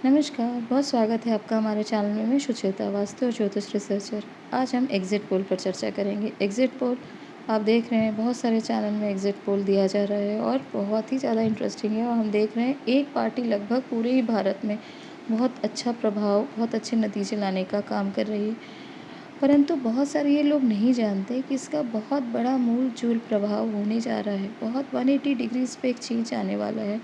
नमस्कार, बहुत स्वागत है आपका हमारे चैनल में। मैं सुचेता वास्तु और ज्योतिष रिसर्चर। आज हम एग्ज़िट पोल पर चर्चा करेंगे। एग्ज़िट पोल आप देख रहे हैं, बहुत सारे चैनल में एग्ज़िट पोल दिया जा रहा है और बहुत ही ज़्यादा इंटरेस्टिंग है। और हम देख रहे हैं एक पार्टी लगभग पूरे ही भारत में बहुत अच्छा प्रभाव, बहुत अच्छे नतीजे लाने का काम कर रही है। परंतु बहुत सारे ये लोग नहीं जानते कि इसका बहुत बड़ा मूल-जूल प्रभाव होने जा रहा है। बहुत 180 डिग्रीज़ पे एक चेंज आने वाला है।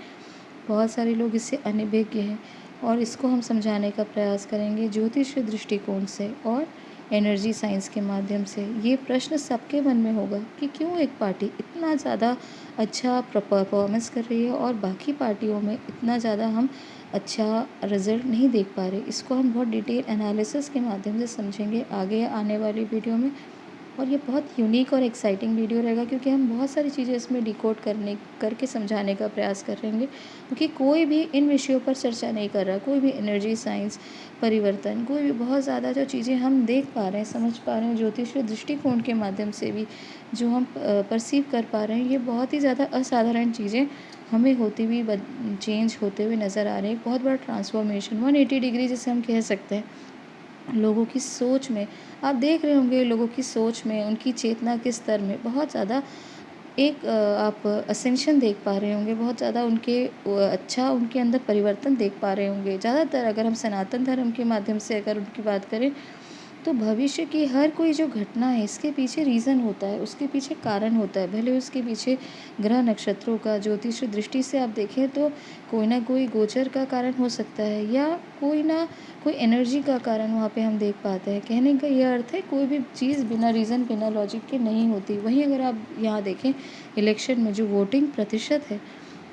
बहुत सारे लोग इससे अनभिज्ञ हैं और इसको हम समझाने का प्रयास करेंगे ज्योतिष दृष्टिकोण से और एनर्जी साइंस के माध्यम से। ये प्रश्न सबके मन में होगा कि क्यों एक पार्टी इतना ज़्यादा अच्छा परफॉर्मेंस कर रही है और बाकी पार्टियों में इतना ज़्यादा हम अच्छा रिजल्ट नहीं देख पा रहे। इसको हम बहुत डिटेल एनालिसिस के माध्यम से समझेंगे आगे आने वाली वीडियो में। और ये बहुत यूनिक और एक्साइटिंग वीडियो रहेगा क्योंकि हम बहुत सारी चीज़ें इसमें डिकोड करके समझाने का प्रयास करेंगे, क्योंकि कोई भी इन विषयों पर चर्चा नहीं कर रहा। कोई भी एनर्जी साइंस, परिवर्तन, कोई भी बहुत ज़्यादा जो चीज़ें हम देख पा रहे हैं, समझ पा रहे हैं ज्योतिषीय दृष्टिकोण के माध्यम से भी, जो हम परसीव कर पा रहे हैं, ये बहुत ही ज़्यादा असाधारण चीज़ें हमें होती हुई चेंज होते हुए नज़र आ रहे हैं। बहुत बड़ा ट्रांसफॉर्मेशन 180 डिग्री जिसे हम कह सकते हैं लोगों की सोच में। आप देख रहे होंगे लोगों की सोच में, उनकी चेतना के स्तर में बहुत ज़्यादा एक आप असेंशन देख पा रहे होंगे। बहुत ज़्यादा उनके अच्छा उनके अंदर परिवर्तन देख पा रहे होंगे। ज़्यादातर अगर हम सनातन धर्म के माध्यम से अगर उनकी बात करें, तो भविष्य की हर कोई जो घटना है इसके पीछे रीज़न होता है, उसके पीछे कारण होता है। भले उसके पीछे ग्रह नक्षत्रों का ज्योतिष दृष्टि से आप देखें तो कोई ना कोई गोचर का कारण हो सकता है, या कोई ना कोई एनर्जी का कारण वहाँ पे हम देख पाते हैं। कहने का ये अर्थ है कोई भी चीज़ बिना रीज़न, बिना लॉजिक के नहीं होती। वहीं अगर आप यहाँ देखें, इलेक्शन में जो वोटिंग प्रतिशत है,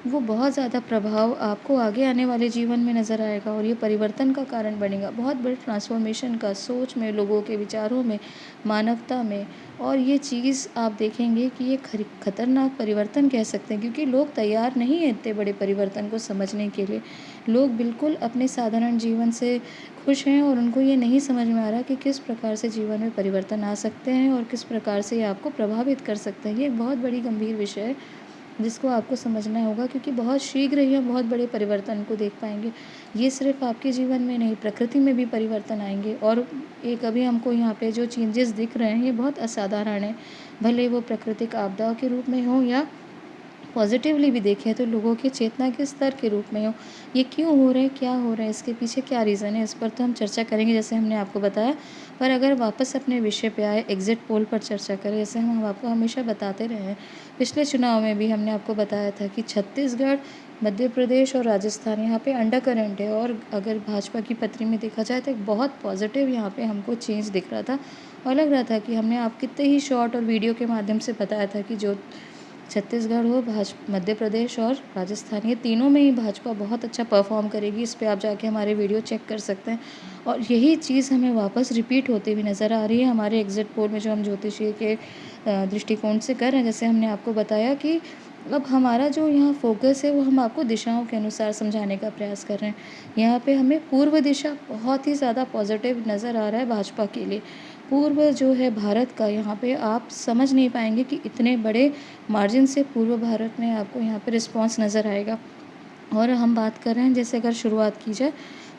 वो बहुत ज़्यादा प्रभाव आपको आगे आने वाले जीवन में नज़र आएगा और ये परिवर्तन का कारण बनेगा। बहुत बड़े ट्रांसफॉर्मेशन का, सोच में, लोगों के विचारों में, मानवता में। और ये चीज़ आप देखेंगे कि ये खतरनाक परिवर्तन कह सकते हैं, क्योंकि लोग तैयार नहीं हैं इतने बड़े परिवर्तन को समझने के लिए। लोग बिल्कुल अपने साधारण जीवन से खुश हैं और उनको ये नहीं समझ में आ रहा कि किस प्रकार से जीवन में परिवर्तन आ सकते हैं और किस प्रकार से ये आपको प्रभावित कर सकते हैं। ये एक बहुत बड़ी गंभीर विषय है जिसको आपको समझना होगा, क्योंकि बहुत शीघ्र ही हम बहुत बड़े परिवर्तन को देख पाएंगे। ये सिर्फ आपके जीवन में नहीं, प्रकृति में भी परिवर्तन आएंगे। और एक अभी हमको यहाँ पे जो चेंजेस दिख रहे हैं ये बहुत असाधारण है। भले वो प्राकृतिक आपदाओं के रूप में हो या पॉजिटिवली भी देखें तो लोगों के चेतना के स्तर के रूप में हो। ये क्यों हो रहा है, क्या हो रहा है, इसके पीछे क्या रीज़न है, इस पर तो हम चर्चा करेंगे जैसे हमने आपको बताया। पर अगर वापस अपने विषय पे आए, एग्ज़िट पोल पर चर्चा करें, जैसे हम आपको हमेशा बताते रहे हैं। पिछले चुनाव में भी हमने आपको बताया था कि छत्तीसगढ़, मध्य प्रदेश और राजस्थान यहाँ पे अंडर करंट है। और अगर भाजपा की पत्री में देखा जाए तो एक बहुत पॉजिटिव यहाँ पे हमको चेंज दिख रहा था और लग रहा था कि हमने आप कितने ही शॉर्ट और वीडियो के माध्यम से बताया था कि जो छत्तीसगढ़ हो, मध्य प्रदेश और राजस्थान, ये तीनों में ही भाजपा बहुत अच्छा परफॉर्म करेगी। इस पे आप जाके हमारे वीडियो चेक कर सकते हैं। और यही चीज़ हमें वापस रिपीट होती हुई नज़र आ रही है हमारे एग्ज़िट पोल में, जो हम ज्योतिषीय के दृष्टिकोण से कर रहे हैं। जैसे हमने आपको बताया कि अब हमारा जो यहाँ फ़ोकस है वो हम आपको दिशाओं के अनुसार समझाने का प्रयास कर रहे हैं। यहाँ पे हमें पूर्व दिशा बहुत ही ज़्यादा पॉजिटिव नज़र आ रहा है भाजपा के लिए। पूर्व जो है भारत का, यहाँ पे आप समझ नहीं पाएंगे कि इतने बड़े मार्जिन से पूर्व भारत में आपको यहाँ पे रिस्पॉन्स नज़र आएगा। और हम बात कर रहे हैं, जैसे अगर शुरुआत की जाए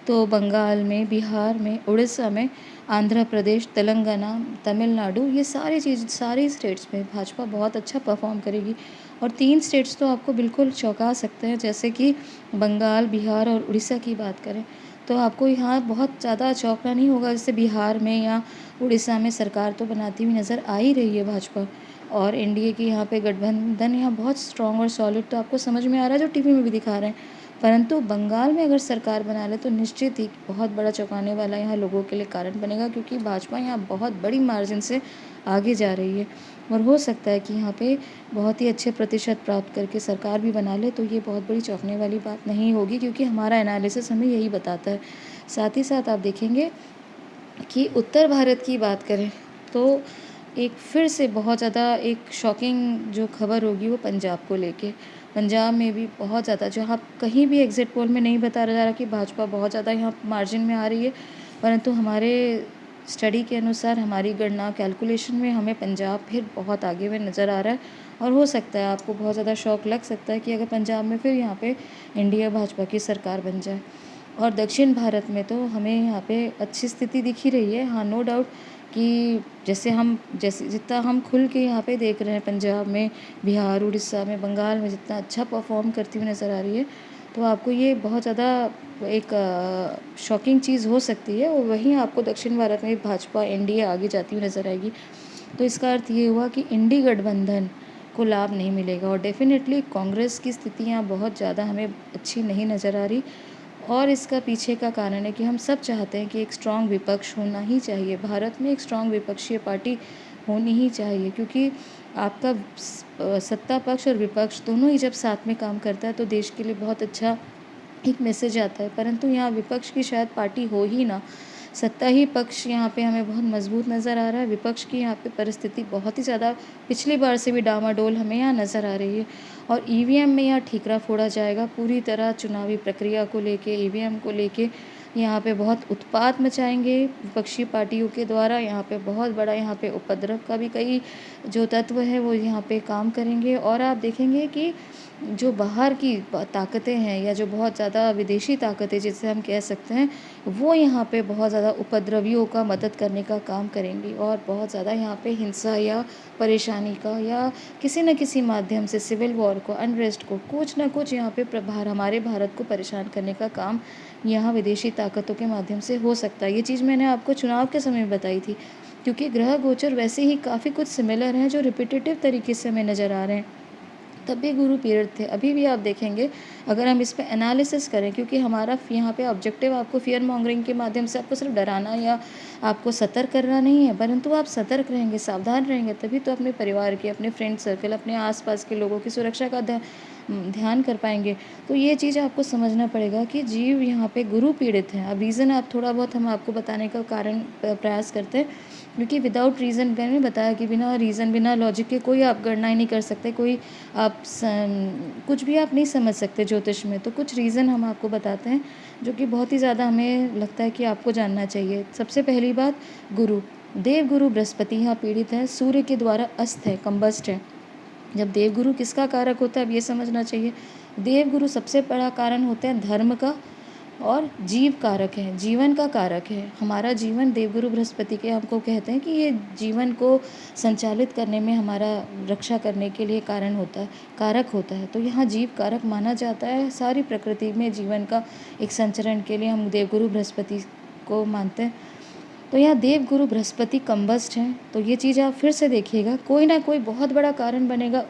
तो बंगाल में, बिहार में, उड़ीसा में, आंध्र प्रदेश, तेलंगाना, तमिलनाडु, ये सारी स्टेट्स में भाजपा बहुत अच्छा परफॉर्म करेगी। और 3 स्टेट्स तो आपको बिल्कुल चौंका सकते हैं, जैसे कि बंगाल, बिहार और उड़ीसा की बात करें तो आपको यहाँ बहुत ज़्यादा चौंकना नहीं होगा। जैसे बिहार में या उड़ीसा में सरकार तो बनाती हुई नज़र आ ही रही है भाजपा, और एनडीए की यहाँ पे गठबंधन यहाँ बहुत स्ट्रॉन्ग और सॉलिड तो आपको समझ में आ रहा है, जो टीवी में भी दिखा रहे हैं। परंतु बंगाल में अगर सरकार बना ले तो निश्चित ही बहुत बड़ा चौंकाने वाला यहाँ लोगों के लिए कारण बनेगा, क्योंकि भाजपा यहाँ बहुत बड़ी मार्जिन से आगे जा रही है। और हो सकता है कि यहाँ पे बहुत ही अच्छे प्रतिशत प्राप्त करके सरकार भी बना ले, तो ये बहुत बड़ी चौंकने वाली बात नहीं होगी, क्योंकि हमारा एनालिसिस हमें यही बताता है। साथ ही साथ आप देखेंगे कि उत्तर भारत की बात करें तो एक फिर से बहुत ज़्यादा एक शॉकिंग जो खबर होगी वो पंजाब को लेके। पंजाब में भी बहुत ज़्यादा, जहाँ कहीं भी एग्ज़िट पोल में नहीं बताया जा रहा कि भाजपा बहुत ज़्यादा यहाँ मार्जिन में आ रही है, परंतु हमारे स्टडी के अनुसार, हमारी गणना कैलकुलेशन में हमें पंजाब फिर बहुत आगे में नज़र आ रहा है। और हो सकता है आपको बहुत ज़्यादा शौक लग सकता है कि अगर पंजाब में फिर यहाँ पे एनडीए भाजपा की सरकार बन जाए। और दक्षिण भारत में तो हमें यहाँ पे अच्छी स्थिति दिख ही रही है। हाँ, नो डाउट कि जैसे जितना हम खुल के यहाँ पे देख रहे हैं पंजाब में, बिहार, उड़ीसा में, बंगाल में जितना अच्छा परफॉर्म करती हुई नज़र आ रही है, तो आपको ये बहुत ज़्यादा एक शॉकिंग चीज़ हो सकती है। और वहीं आपको दक्षिण भारत में भाजपा एनडीए आगे जाती हुई नज़र आएगी। तो इसका अर्थ ये हुआ कि इंडी गठबंधन को लाभ नहीं मिलेगा और डेफिनेटली कांग्रेस की स्थितियाँ बहुत ज़्यादा हमें अच्छी नहीं नज़र आ रही। और इसका पीछे का कारण है कि हम सब चाहते हैं कि एक स्ट्रॉन्ग विपक्ष होना ही चाहिए भारत में, एक स्ट्रॉन्ग विपक्षीय पार्टी होनी ही चाहिए, क्योंकि आपका सत्ता पक्ष और विपक्ष दोनों ही जब साथ में काम करता है तो देश के लिए बहुत अच्छा एक मैसेज आता है। परंतु यहाँ विपक्ष की शायद पार्टी हो ही ना, सत्ता ही पक्ष यहाँ पे हमें बहुत मजबूत नज़र आ रहा है। विपक्ष की यहाँ पे परिस्थिति बहुत ही ज़्यादा पिछली बार से भी डामाडोल हमें यहाँ नज़र आ रही है। और ईवीएम में यहाँ ठीकरा फोड़ा जाएगा पूरी तरह। चुनावी प्रक्रिया को लेके, ईवीएम को लेके यहाँ पे बहुत उत्पात मचाएंगे विपक्षी पार्टियों के द्वारा। यहाँ पे बहुत बड़ा यहाँ पे उपद्रव का भी कई जो तत्व है वो यहाँ पे काम करेंगे। और आप देखेंगे कि जो बाहर की ताकतें हैं या जो बहुत ज़्यादा विदेशी ताकतें जिसे हम कह सकते हैं, वो यहाँ पे बहुत ज़्यादा उपद्रवियों का मदद करने का काम करेंगी और बहुत ज़्यादा यहाँ पे हिंसा या परेशानी का या किसी न किसी माध्यम से सिविल वॉर को, अनरेस्ट को, कुछ ना कुछ यहाँ पे प्रभार हमारे भारत को परेशान करने का काम यहाँ विदेशी ताकतों के माध्यम से हो सकता है। ये चीज़ मैंने आपको चुनाव के समय बताई थी, क्योंकि ग्रह गोचर वैसे ही काफ़ी कुछ सिमिलर हैं जो रिपीटेटिव तरीके से हमें नज़र आ रहे हैं। तब भी गुरु पीरियड थे, अभी भी आप देखेंगे अगर हम इस पे एनालिसिस करें, क्योंकि हमारा यहाँ पे ऑब्जेक्टिव आपको फियर मॉन्गरिंग के माध्यम से आपको सिर्फ डराना या आपको सतर्क करना नहीं है, परंतु आप सतर्क रहेंगे, सावधान रहेंगे, तभी तो अपने परिवार के, अपने फ्रेंड सर्कल, अपने आसपास के लोगों की सुरक्षा का ध्यान कर पाएंगे। तो ये चीज़ आपको समझना पड़ेगा कि जीव यहाँ पे गुरु पीड़ित हैं। अब रीज़न आप थोड़ा बहुत हम आपको बताने का कारण प्रयास करते हैं, क्योंकि विदाउट रीज़न मैंने बताया कि बिना रीज़न, बिना लॉजिक के कोई आप गणना ही नहीं कर सकते, कोई आप कुछ भी आप नहीं समझ सकते ज्योतिष में। तो कुछ रीज़न हम आपको बताते हैं जो कि बहुत ही ज़्यादा हमें लगता है कि आपको जानना चाहिए। सबसे पहली बात, गुरु, देव गुरु बृहस्पति यहाँ पीड़ित है, सूर्य के द्वारा अस्त है, कंबस्ट है। जब देवगुरु किसका कारक होता है अब ये समझना चाहिए। देवगुरु सबसे बड़ा कारण होते हैं धर्म का और जीव कारक है, जीवन का कारक है। हमारा जीवन देवगुरु बृहस्पति के हमको कहते हैं कि ये जीवन को संचालित करने में, हमारा रक्षा करने के लिए कारण होता है, कारक होता है। तो यहाँ जीव कारक माना जाता है। सारी प्रकृति में जीवन का एक संचरण के लिए हम देवगुरु बृहस्पति को मानते हैं। तो यहाँ देव गुरु बृहस्पति कंबस्ट हैं। तो ये चीज़ आप फिर से देखिएगा, कोई ना कोई बहुत बड़ा कारण बनेगा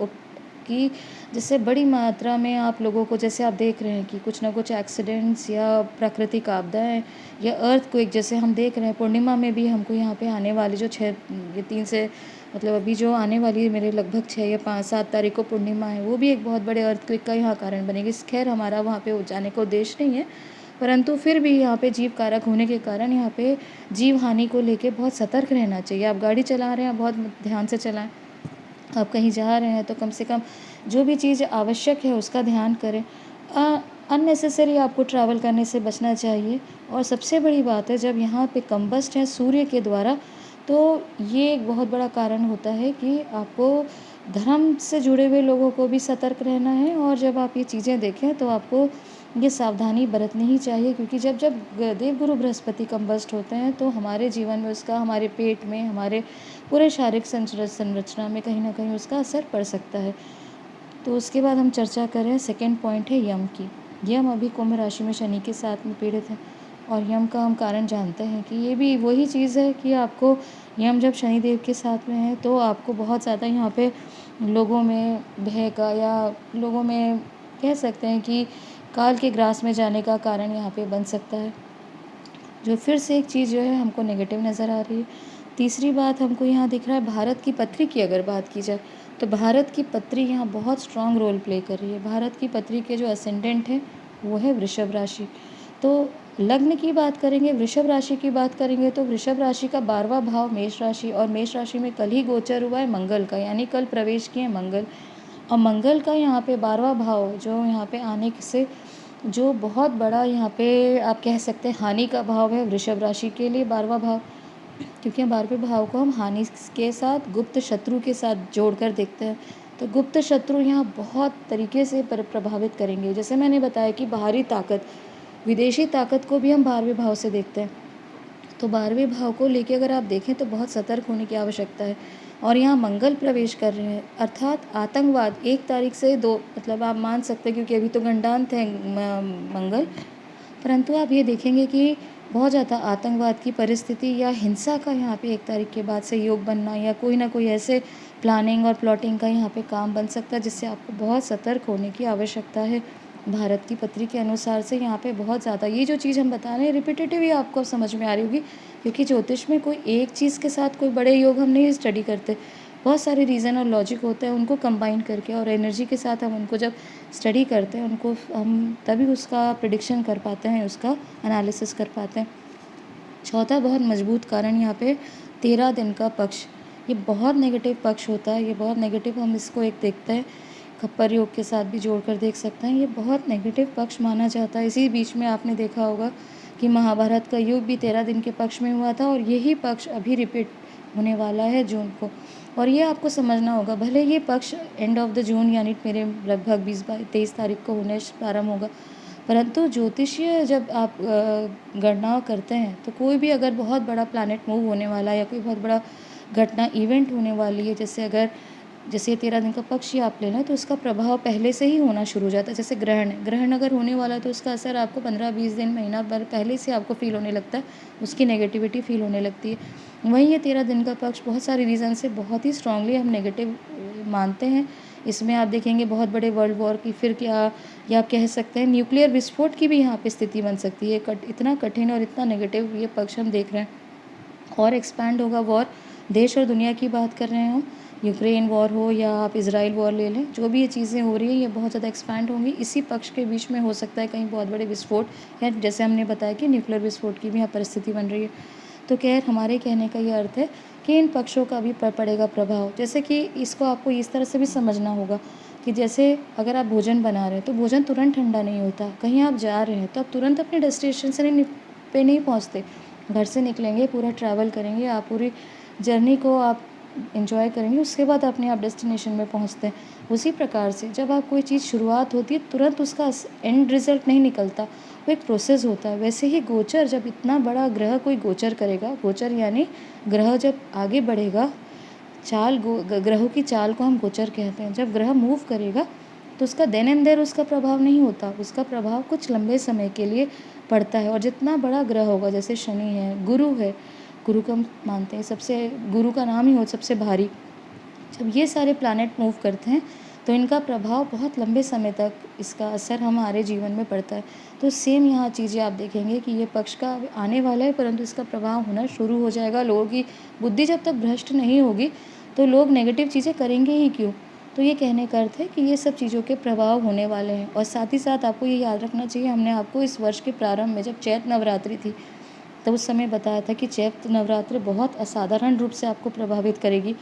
कि जिससे बड़ी मात्रा में आप लोगों को, जैसे आप देख रहे हैं कि कुछ ना कुछ एक्सीडेंट्स या प्राकृतिक आपदाएं या अर्थक्वेक जैसे हम देख रहे हैं। पूर्णिमा में भी हमको यहाँ पे आने वाली जो 3 से मतलब अभी जो आने वाली है मेरे लगभग 6 या 5-7 तारीख को पूर्णिमा है, वो भी एक बहुत बड़े अर्थक्वेक का यहाँ कारण बनेगी। खैर हमारा वहाँ पे जाने का उद्देश्य नहीं है, परंतु फिर भी यहाँ पे जीव कारक होने के कारण यहाँ पे जीव हानि को लेके बहुत सतर्क रहना चाहिए। आप गाड़ी चला रहे हैं, बहुत ध्यान से चलाएं। आप कहीं जा रहे हैं तो कम से कम जो भी चीज़ आवश्यक है उसका ध्यान करें। अननेसेसरी आपको ट्रैवल करने से बचना चाहिए। और सबसे बड़ी बात है, जब यहाँ पे कंबस्ट है सूर्य के द्वारा, तो ये एक बहुत बड़ा कारण होता है कि आपको धर्म से जुड़े हुए लोगों को भी सतर्क रहना है। और जब आप ये चीज़ें देखें तो आपको ये सावधानी बरतनी ही चाहिए, क्योंकि जब जब देवगुरु बृहस्पति कंबस्ट होते हैं तो हमारे जीवन में उसका, हमारे पेट में, हमारे पूरे शारीरिक संरचना में कहीं ना कहीं उसका असर पड़ सकता है। तो उसके बाद हम चर्चा करें, सेकंड पॉइंट है यम की। यम अभी कुंभ राशि में शनि के साथ में पीड़ित है और यम का हम कारण जानते हैं कि ये भी वही चीज़ है कि आपको यम जब शनिदेव के साथ में है तो आपको बहुत ज़्यादा यहाँ पे लोगों में भय का, या लोगों में कह सकते हैं कि काल के ग्रास में जाने का कारण यहाँ पे बन सकता है, जो फिर से एक चीज़ जो है हमको नेगेटिव नज़र आ रही है। तीसरी बात हमको यहाँ दिख रहा है, भारत की पत्री की अगर बात की जाए तो भारत की पत्री यहाँ बहुत स्ट्रॉन्ग रोल प्ले कर रही है। भारत की पत्री के जो असेंडेंट है वो है वृषभ राशि। तो लग्न की बात करेंगे, वृषभ राशि की बात करेंगे तो वृषभ राशि का 12वां भाव मेष राशि, और मेष राशि में कल ही गोचर हुआ है मंगल का, यानी कल प्रवेश किए मंगल। और मंगल का यहाँ पे 12वां भाव जो यहाँ पे आने से जो बहुत बड़ा यहाँ पे आप कह सकते हैं हानि का भाव है वृषभ राशि के लिए 12वां भाव, क्योंकि 12वें भाव को हम हानि के साथ, गुप्त शत्रु के साथ जोड़कर देखते हैं। तो गुप्त शत्रु यहाँ बहुत तरीके से प्रभावित करेंगे। जैसे मैंने बताया कि बाहरी ताकत, विदेशी ताकत को भी हम 12वें भाव से देखते हैं। तो 12वें भाव को लेके अगर आप देखें तो बहुत सतर्क होने की आवश्यकता है। और यहाँ मंगल प्रवेश कर रहे हैं, अर्थात आतंकवाद 1 तारीख से 2 मतलब आप मान सकते हैं, क्योंकि अभी तो गंडांत है मंगल, परंतु आप ये देखेंगे कि बहुत ज़्यादा आतंकवाद की परिस्थिति या हिंसा का यहाँ पे 1 तारीख के बाद से योग बनना, या कोई ना कोई ऐसे प्लानिंग और प्लॉटिंग का यहाँ पे काम बन सकता है, जिससे आपको बहुत सतर्क होने की आवश्यकता है। भारत की पत्री के अनुसार से यहाँ पे बहुत ज़्यादा ये जो चीज़ हम बता रहे हैं रिपीटेटिव ही आपको समझ में आ रही होगी, क्योंकि ज्योतिष में कोई एक चीज़ के साथ कोई बड़े योग हम नहीं स्टडी करते। बहुत सारे रीज़न और लॉजिक होते हैं, उनको कंबाइन करके और एनर्जी के साथ हम उनको जब स्टडी करते हैं, उनको हम तभी उसका प्रिडिक्शन कर पाते हैं, उसका एनालिसिस कर पाते हैं। चौथा बहुत मजबूत कारण यहाँ पे 13 दिन का पक्ष, ये बहुत नेगेटिव पक्ष होता है, ये बहुत नेगेटिव, हम इसको एक देखते हैं खप्पर योग के साथ भी जोड़कर देख सकते हैं, ये बहुत नेगेटिव पक्ष माना जाता है। इसी बीच में आपने देखा होगा कि महाभारत का युग भी 13 दिन के पक्ष में हुआ था, और यही पक्ष अभी रिपीट होने वाला है जून को। और ये आपको समझना होगा, भले ये पक्ष एंड ऑफ द जून यानी मेरे लगभग 20-23 तारीख को होने प्रारंभ होगा, परंतु ज्योतिषीय जब आप गणना करते हैं तो कोई भी अगर बहुत बड़ा प्लैनेट मूव होने वाला है या कोई बहुत बड़ा घटना इवेंट होने वाली है, जैसे ये 13 दिन का पक्ष ही आप ले लें, तो उसका प्रभाव पहले से ही होना शुरू हो जाता है। जैसे ग्रहण अगर होने वाला है तो उसका असर आपको 15-20 दिन, महीना भर पहले से आपको फील होने लगता है, उसकी नेगेटिविटी फील होने लगती है। वहीं ये 13 दिन का पक्ष बहुत सारे रीज़न से बहुत ही स्ट्रांगली हम नेगेटिव मानते हैं। इसमें आप देखेंगे बहुत बड़े वर्ल्ड वॉर की, फिर क्या, या आप कह सकते हैं न्यूक्लियर विस्फोट की भी यहाँ पे स्थिति बन सकती है। इतना कठिन और इतना नेगेटिव ये पक्ष हम देख रहे हैं। और एक्सपैंड होगा वॉर, देश और दुनिया की बात कर रहे हो, यूक्रेन वॉर हो या आप इजराइल वॉर ले लें, जो भी ये चीज़ें हो रही है ये बहुत ज़्यादा एक्सपैंड होंगी। इसी पक्ष के बीच में हो सकता है कहीं बहुत बड़े विस्फोट, या जैसे हमने बताया कि न्यूक्लियर विस्फोट की भी यहाँ परिस्थिति बन रही है। तो खैर हमारे कहने का ये अर्थ है कि इन पक्षों का भी पड़ेगा प्रभाव। जैसे कि इसको आपको इस तरह से भी समझना होगा कि जैसे अगर आप भोजन बना रहे हैं तो भोजन तुरंत ठंडा नहीं होता। कहीं आप जा रहे हैं तो आप तुरंत अपने डेस्टिनेशन से नहीं पहुँचते। घर से निकलेंगे, पूरा ट्रैवल करेंगे, आप पूरी जर्नी को आप एंजॉय करेंगे, उसके बाद अपने आप डेस्टिनेशन में पहुंचते हैं। उसी प्रकार से जब आप कोई चीज़ शुरुआत होती है तुरंत उसका एंड रिजल्ट नहीं निकलता, वो एक प्रोसेस होता है। वैसे ही गोचर, जब इतना बड़ा ग्रह कोई गोचर करेगा, गोचर यानी ग्रह जब आगे बढ़ेगा, ग्रहों की चाल को हम गोचर कहते हैं। जब ग्रह मूव करेगा तो उसका देन एंड देयर उसका प्रभाव नहीं होता, उसका प्रभाव कुछ लंबे समय के लिए पड़ता है। और जितना बड़ा ग्रह होगा, जैसे शनि है, गुरु है, गुरु का मानते हैं सबसे, गुरु का नाम ही हो सबसे भारी, जब ये सारे प्लैनेट मूव करते हैं तो इनका प्रभाव बहुत लंबे समय तक, इसका असर हमारे जीवन में पड़ता है। तो सेम यहाँ चीज़ें आप देखेंगे कि ये पक्ष का आने वाला है, परंतु इसका प्रभाव होना शुरू हो जाएगा। लोगों की बुद्धि जब तक भ्रष्ट नहीं होगी तो लोग नेगेटिव चीज़ें करेंगे ही क्यों। तो ये कहने का अर्थ है कि ये सब चीज़ों के प्रभाव होने वाले हैं। और साथ ही साथ आपको ये याद रखना चाहिए, हमने आपको इस वर्ष के प्रारंभ में जब चैत्र नवरात्रि थी तो उस समय बताया था कि चैत्र नवरात्रि बहुत असाधारण रूप से आपको प्रभावित करेगी,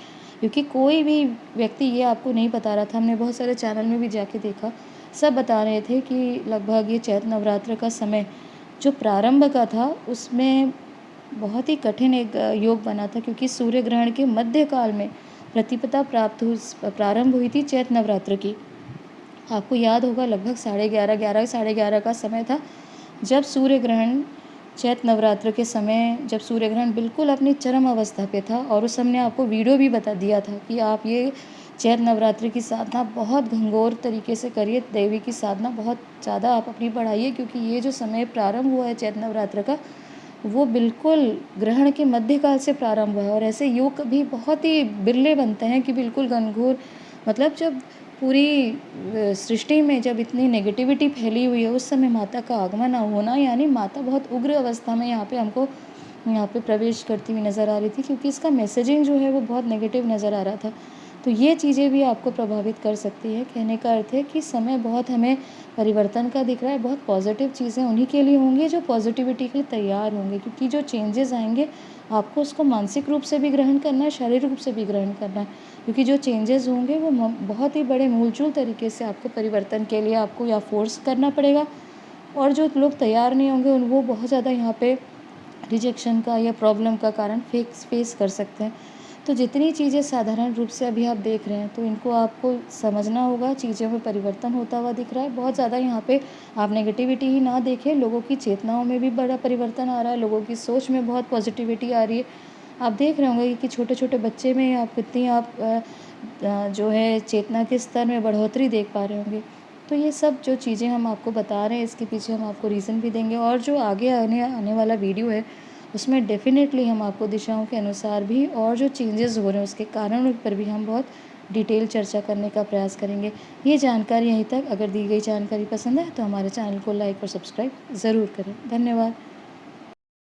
क्योंकि कोई भी व्यक्ति ये आपको नहीं बता रहा था। हमने बहुत सारे चैनल में भी जाके देखा, सब बता रहे थे कि लगभग ये चैत्र नवरात्र का समय जो प्रारंभ का था उसमें बहुत ही कठिन एक योग बना था, क्योंकि सूर्य ग्रहण के मध्यकाल में प्रतिपदा प्रारंभ हुई थी चैत्र नवरात्र की। आपको याद होगा लगभग 11:30 का समय था जब सूर्य ग्रहण, चैत्र नवरात्र के समय जब सूर्य ग्रहण बिल्कुल अपनी चरम अवस्था पे था। और उस समय आपको वीडियो भी बता दिया था कि आप ये चैत्र नवरात्रि की साधना बहुत घंघोर तरीके से करिए, देवी की साधना बहुत ज़्यादा आप अपनी बढ़ाइए, क्योंकि ये जो समय प्रारंभ हुआ है चैत्र नवरात्र का, वो बिल्कुल ग्रहण के मध्यकाल से प्रारंभ हुआ है। और ऐसे योग भी बहुत ही बिरले बनते हैं कि बिल्कुल घनघोर, मतलब जब पूरी सृष्टि में जब इतनी नेगेटिविटी फैली हुई है उस समय माता का आगमन होना, यानी माता बहुत उग्र अवस्था में यहाँ पे प्रवेश करती हुई नज़र आ रही थी, क्योंकि इसका मैसेजिंग जो है वो बहुत नेगेटिव नज़र आ रहा था। तो ये चीज़ें भी आपको प्रभावित कर सकती है। कहने का अर्थ है कि समय बहुत हमें परिवर्तन का दिख रहा है, बहुत पॉजिटिव चीज़ें उन्हीं के लिए होंगी जो पॉजिटिविटी के लिए तैयार होंगे, क्योंकि जो चेंजेस आएंगे आपको उसको मानसिक रूप से भी ग्रहण करना है, शारीरिक रूप से भी ग्रहण करना है, क्योंकि जो चेंजेस होंगे वो बहुत ही बड़े मूलचूल तरीके से आपको परिवर्तन के लिए आपको या फोर्स करना पड़ेगा। और जो लोग तैयार नहीं होंगे वो बहुत ज़्यादा यहाँ पे रिजेक्शन का या प्रॉब्लम का कारण फेस कर सकते हैं। तो जितनी चीज़ें साधारण रूप से अभी आप देख रहे हैं, तो इनको आपको समझना होगा, चीज़ों में परिवर्तन होता हुआ दिख रहा है। बहुत ज़्यादा यहाँ पे आप नेगेटिविटी ही ना देखें, लोगों की चेतनाओं में भी बड़ा परिवर्तन आ रहा है, लोगों की सोच में बहुत पॉजिटिविटी आ रही है। आप देख रहे होंगे कि छोटे-छोटे बच्चे में आप कितनी जो है चेतना के स्तर में बढ़ोतरी देख पा रहे होंगे। तो ये सब जो चीज़ें हम आपको बता रहे हैं, इसके पीछे हम आपको रीज़न भी देंगे, और जो आगे आने आने वाला वीडियो है, उसमें डेफ़िनेटली हम आपको दिशाओं के अनुसार भी और जो चेंजेस हो रहे हैं उसके कारणों पर भी हम बहुत डिटेल चर्चा करने का प्रयास करेंगे। ये जानकारी यहीं तक। अगर दी गई जानकारी पसंद है तो हमारे चैनल को लाइक और सब्सक्राइब ज़रूर करें। धन्यवाद।